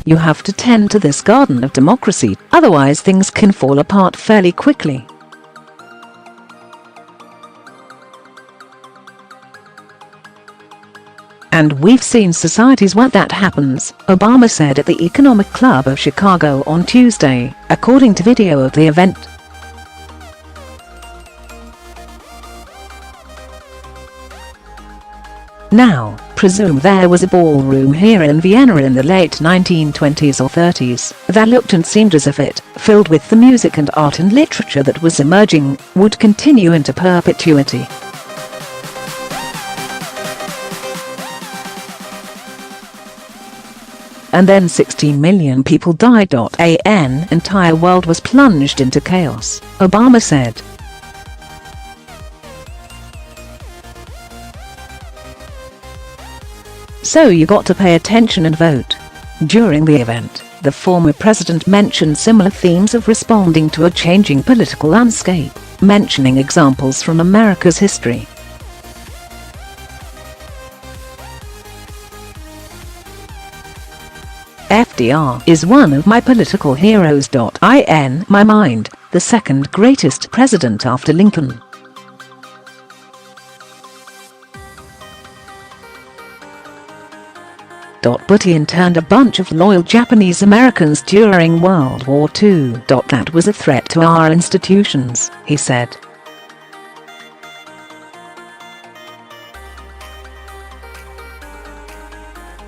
You have to tend to this garden of democracy, otherwise things can fall apart fairly quickly. And we've seen societies where that happens, Obama said at the Economic Club of Chicago on Tuesday, according to video of the event. Now, presume there was a ballroom here in Vienna in the late 1920s or 30s that looked and seemed as if it, filled with the music and art and literature that was emerging, would continue into perpetuity. And then 16 million people died.An entire world was plunged into chaos, Obama said. So you got to pay attention and vote. During the event, the former president mentioned similar themes of responding to a changing political landscape, mentioning examples from America's history. FDR is one of my political heroes. In my mind, the second greatest president after Lincoln. But he interned a bunch of loyal Japanese Americans during World War II. That was a threat to our institutions, he said.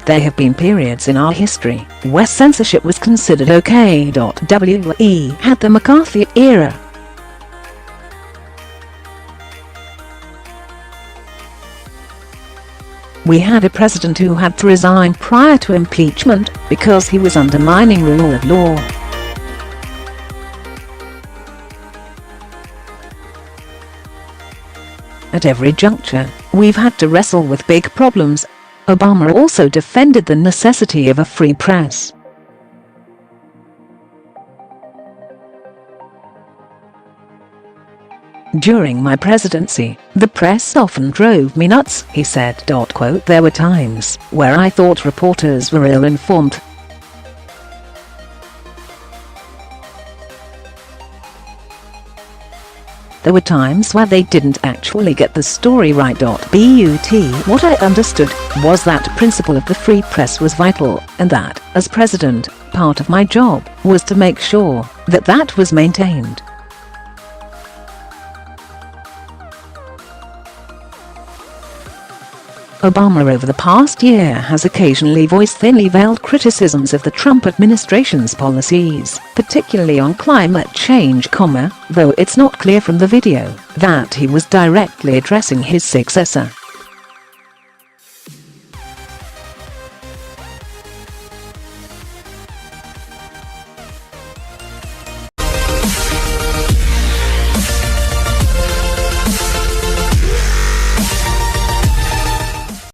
There have been periods in our history where censorship was considered OK.We had the McCarthy era. We had a president who had to resign prior to impeachment because he was undermining rule of law. At every juncture, we've had to wrestle with big problems. Obama also defended the necessity of a free press. During my presidency, the press often drove me nuts, he said. There were times where I thought reporters were ill-informed. There were times where they didn't actually get the story right. But what I understood was that principle of the free press was vital, and that, as president, part of my job was to make sure that that was maintained. Obama over the past year has occasionally voiced thinly veiled criticisms of the Trump administration's policies, particularly on climate change, though it's not clear from the video that he was directly addressing his successor.